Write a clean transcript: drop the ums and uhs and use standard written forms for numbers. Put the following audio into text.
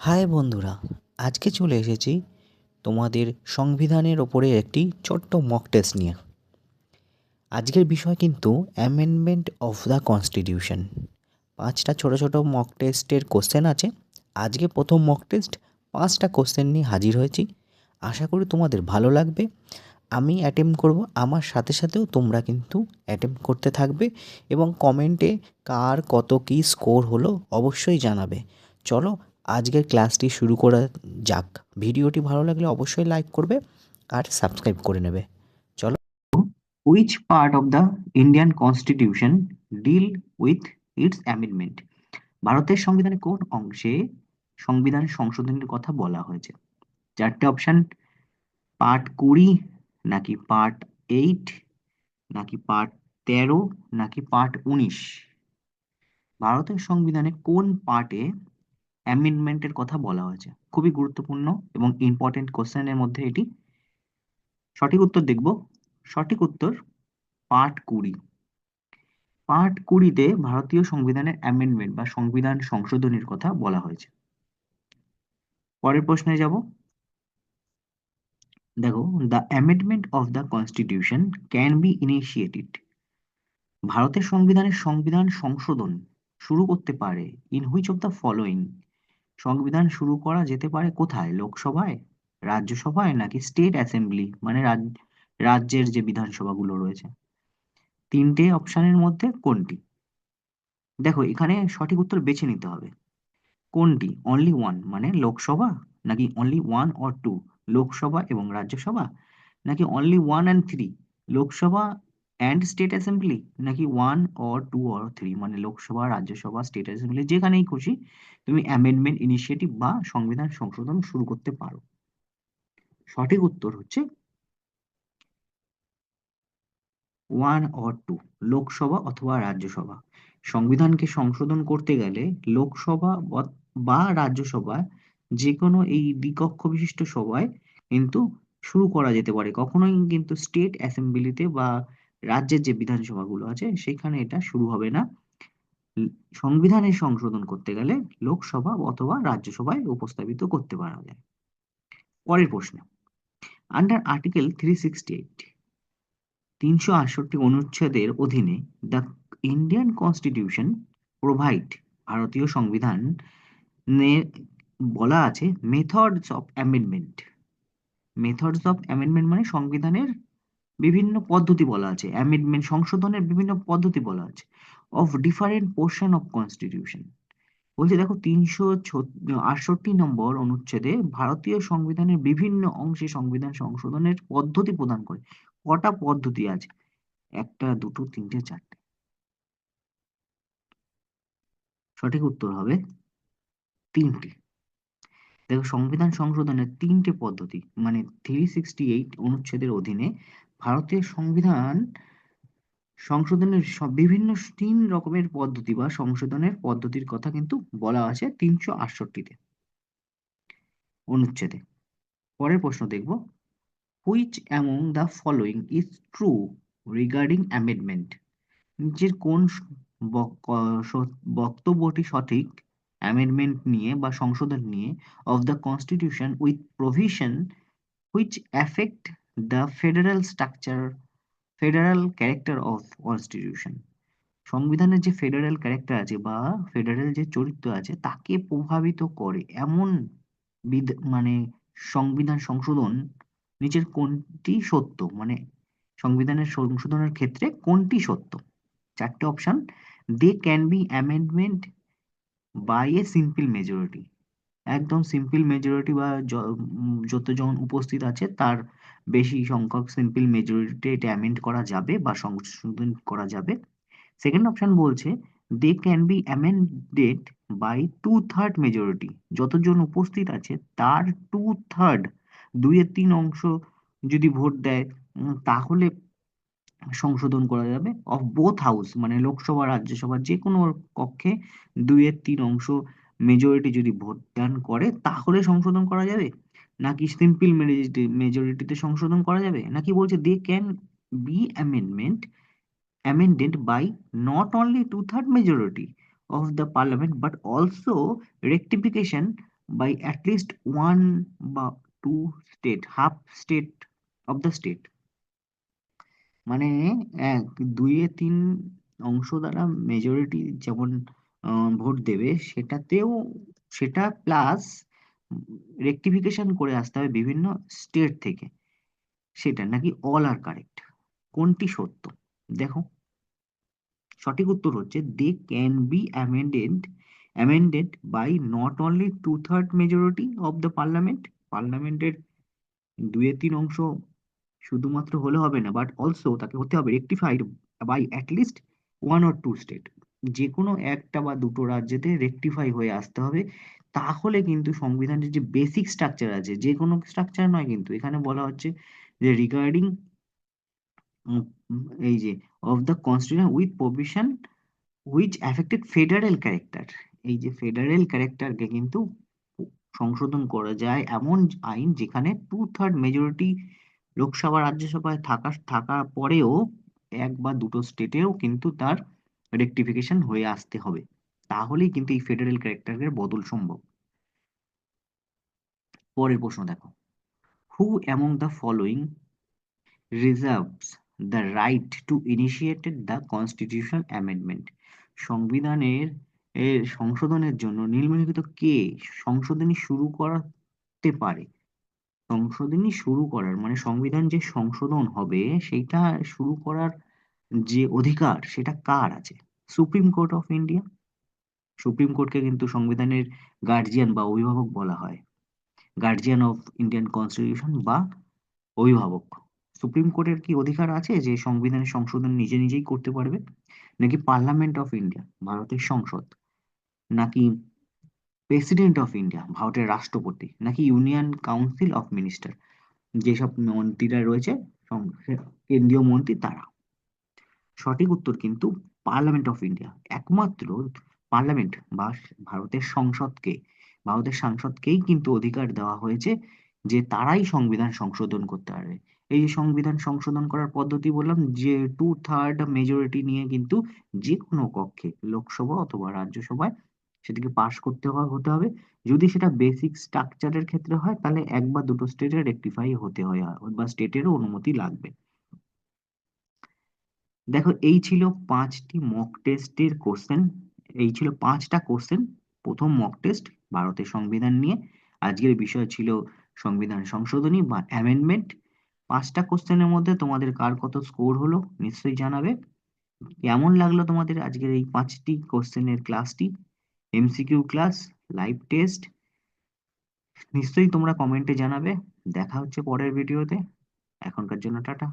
High বন্ধুরা, আজকে চলে এসেছি তোমাদের সংবিধানের ওপরে একটি ছোট্ট মক টেস্ট নিয়ে। আজকের বিষয় কিন্তু অ্যামেন্ডমেন্ট অফ দ্য কনস্টিটিউশন। 5টা ছোট ছোট মক টেস্টের কোশ্চেন আছে। আজকে প্রথম মক টেস্ট, 5টা কোশ্চেন নিয়ে হাজির হয়েছি। আশা করি তোমাদের ভালো লাগবে। আমি অ্যাটেম্প্ট করব, আমার সাথে সাথেও তোমরা কিন্তু অ্যাটেম্প্ট করতে থাকবে এবং কমেন্টে কার কত কী স্কোর হলো অবশ্যই জানাবে। চলো আজকের ক্লাসটি শুরু করা যাক। ভিডিওটি ভালো লাগলে অবশ্যই লাইক করবে আর সাবস্ক্রাইব করে নেবে। চলো। Which part of the Indian constitution deal with its amendment? ভারতের সংবিধানের কোন অংশে সংবিধান সংশোধনের কথা বলা হয়েছে? 4টে অপশন: পার্ট 20, নাকি পার্ট 8, নাকি পার্ট 13, নাকি পার্ট 19? ভারতের সংবিধানে কোন পার্টে অ্যামেন্ডমেন্টের কথা বলা হয়েছে? খুবই গুরুত্বপূর্ণ এবং ইম্পর্টেন্ট কোশ্চেনের মধ্যে এটি। সঠিক উত্তর দেখব। সঠিক উত্তর পার্ট 20। পার্ট 20-তে ভারতীয় সংবিধানের অ্যামেন্ডমেন্ট বা সংবিধান সংশোধনের কথা বলা হয়েছে। পরের প্রশ্নে যাব। দেখো, the amendment of the constitution can be initiated. ভারতের সংবিধানের সংবিধান সংশোধন শুরু করতে পারে in which of the following? সংবিধান শুরু করা যেতে পারে কোথায়? লোকসভায়, রাজ্যসভায়, নাকি স্টেট অ্যাসেম্বলি মানে রাজ্যের যে বিধানসভাগুলো রয়েছে? 3টে অপশনের মধ্যে কোনটি? দেখো, এখানে সঠিক উত্তর বেছে নিতে হবে। কোনটি? অনলি ওয়ান মানে লোকসভা, নাকি only one or two Lok Sabha এবং রাজ্যসভা, নাকি only one and three Lok Sabha and state assembly, নাকি one or two or three মানে লোকসভা, রাজ্যসভা, স্টেট অ্যাসেম্বলি, যেখানেই খুশি তুমি অ্যামেন্ডমেন্ট ইনিশিয়েটিভ বা সংবিধান সংশোধন শুরু করতে পারো। সঠিক উত্তর হচ্ছে ওয়ান অর টু, লোকসভা অথবা রাজ্যসভা। সংবিধানকে সংশোধন করতে গেলে লোকসভা বা রাজ্যসভা যে কোনো এই দ্বিকক্ষ বিশিষ্ট সভায় কিন্তু শুরু করা যেতে পারে। কখনোই কিন্তু স্টেট অ্যাসেম্বলিতে বা রাজ্যের যে বিধানসভাগুলো আছে সেখানে এটা শুরু হবে না। উম, সংবিধানের সংশোধন করতে গেলে লোকসভা অথবা রাজ্যসভায় উপস্থাপিত করতে পারা যায়। পরের প্রশ্ন, আন্ডার আর্টিকেল 368, 368 অনুচ্ছেদের অধীনে দ্য ইন্ডিয়ান কনস্টিটিউশন প্রোভাইড, ভারতীয় সংবিধান বলা আছে methods of amendment. Methods of amendment মানে সংবিধানের বিভিন্ন পদ্ধতি বলা আছে, অ্যামেন্ডমেন্ট সংশোধনের বিভিন্ন পদ্ধতি বলা আছে, of different portion of constitution. বলছে দেখো, 368 নম্বর অনুচ্ছেদে ভারতীয় সংবিধানের বিভিন্ন অংশে সংবিধান সংশোধনের পদ্ধতি প্রদান করে। কটা পদ্ধতি আছে? একটা, দুটো, তিনটে, চারটে। সঠিক উত্তর হবে 3টে। দেখো, সংবিধান সংশোধনের 3টে পদ্ধতি মানে 368 অনুচ্ছেদের অধীনে ভারতীয় সংবিধান সংশোধনের বিভিন্ন 3 রকমের পদ্ধতি বা সংশোধনের পদ্ধতির কথা কিন্তু বলা আছে 368-তে অনুচ্ছেদে। পরের প্রশ্ন দেখব, which among the following is true regarding amendment? নিচের কোন বক্তব্যটি সঠিক অ্যামেন্ডমেন্ট নিয়ে বা সংশোধন নিয়ে of the constitution with provision which affect the federal structure, federal character of constitution? সংবিধানের যে ফেডারেল ক্যারেক্টার আছে বা ফেডারেল যে চরিত্র আছে তাকে প্রভাবিত করে এমন মানে সংবিধান সংশোধন নিচের কোনটি সত্য? মানে সংবিধানের সংশোধনের ক্ষেত্রে কোনটি সত্য? 4টে option: they can be amendment by a simple majority, একদম সিম্পল মেজরিটি বা যতজন উপস্থিত আছে তার বেশি সংখ্যক সিম্পল মেজরিটি এটা অ্যামেন্ড করা যাবে বা সংশোধন করা যাবে। সেকেন্ড অপশন বলছে they can be amended by 2/3 majority, যতজন উপস্থিত আছে তার 2/3, 2/3 অংশ যদি ভোট দেয় তাহলে সংশোধন করা যাবে। অফ বোথ হাউস মানে লোকসভা রাজ্যসভা যে কোনো কক্ষে 2/3 অংশ মেজরিটি যদি ভোট দান করে তাহলে সংশোধন করা যাবে, নাকি সিম্পল মেজরিটিতে সংশোধন করা যাবে, নাকি বলছে they can be amended by not only 2/3 majority of the parliament but also rectification by at least one বা two state, half state of the state. মানে এক দুইয়ে তিন অংশ দ্বারা মেজরিটি যেমন ভোট দেবে, সেটাতেও সেটা প্লাস রেকটিফিকেশন করে আসতে হবে বিভিন্ন স্টেট থেকে। সেটা নাকি অল আর কারেক্ট, কোনটি সত্য? দেখো, সঠিক উত্তর হচ্ছে they can be amended by not only two third majority of the parliament. পার্লামেন্টের দুয়ে তিন অংশ শুধুমাত্র হলে হবে না, বাট অলসো তাকে হতে হবে rectified by at least one or two state. যে কোনো একটা বা দুটো রাজ্যেতে রেকটিফাই হয়ে আসতে হবে। তাহলে কিন্তু সংবিধানের যে বেসিক স্ট্রাকচার আছে, যে কোনো স্ট্রাকচার নয়, কিন্তু এখানে বলা হচ্ছে যে রিগার্ডিং এই যে of the constitution with provision which affected federal character. এই যে ফেডারেল ক্যারেক্টারকে কিন্তু সংশোধন করা যায় এমন আইন যেখানে টু থার্ড মেজরিটি লোকসভা রাজ্যসভায় থাকা পরেও এক বা দুটো স্টেটেও কিন্তু তার রেকটিফিকেশন হয়ে আসতে হবে। তাহলেই কিন্তু এই ফেডারেল ক্যারেক্টারের বদল সম্ভব। পরের প্রশ্ন দেখো, হু among the following reserves the right to initiate the constitution amendment. সংবিধানের সংশোধনের জন্য নিম্নলিখিত কে সংশোধনী শুরু করতে পারে? সংশোধনী শুরু করার মানে সংবিধান যে সংশোধন হবে সেইটা শুরু করার যে অধিকার সেটা কার আছে? Supreme court of India. Supreme কোর্টকে কিন্তু সংবিধানের গার্জিয়ান বা অভিভাবক বলা হয়, গার্জিয়ান অফ ইন্ডিয়ান কনস্টিটিউশন বা অভিভাবক। সুপ্রিম কোর্টের কি অধিকার আছে যে সংবিধানের সংশোধন নিজে নিজেই করতে পারবে? নাকি পার্লামেন্ট অফ ইন্ডিয়া, ভারতের সংসদ, নাকি প্রেসিডেন্ট অফ ইন্ডিয়া, ভারতের রাষ্ট্রপতি, নাকি ইউনিয়ন কাউন্সিল অফ মিনিস্টার, যেসব মন্ত্রীরা রয়েছে কেন্দ্রীয় মন্ত্রী তারা? সঠিক উত্তর কিন্তু পার্লামেন্ট অফ ইন্ডিয়া। একমাত্র পার্লামেন্ট বা ভারতের সংসদকেই কিন্তু অধিকার দেওয়া হয়েছে যে তারাই সংবিধান সংশোধন করতে পারবে। এই যে সংবিধান সংশোধন করার পদ্ধতি বললাম, যে টু থার্ড মেজরিটি নিয়ে কিন্তু যে কোনো কক্ষে লোকসভা অথবা রাজ্যসভায় সেটাকে পাশ হতে হবে। যদি সেটা বেসিক স্ট্রাকচারের ক্ষেত্রে হয় তাহলে এক বা দুটো স্টেটের রেকটিফাই হতে হয় বা স্টেটেরও অনুমতি লাগবে। দেখো, এই ছিল পাঁচটি মক টেস্টের কোশ্চেন। এই ছিল পাঁচটা কোশ্চেন প্রথম মক টেস্ট ভারতের সংবিধান নিয়ে। আজকের বিষয় ছিল সংবিধান সংশোধনী বা অ্যামেন্ডমেন্ট। পাঁচটা কোশ্চেনের মধ্যে তোমাদের কার কত স্কোর হলো নিশ্চয়ই জানাবে। কেমন লাগলো তোমাদের আজকের এই পাঁচটি কোশ্চেনের ক্লাসটি, এমসিকিউ ক্লাস, লাইভ টেস্ট? নিশ্চয়ই তোমরা কমেন্টে জানাবে। দেখা হচ্ছে পরের ভিডিওতে। এখনকার জন্য টাটা।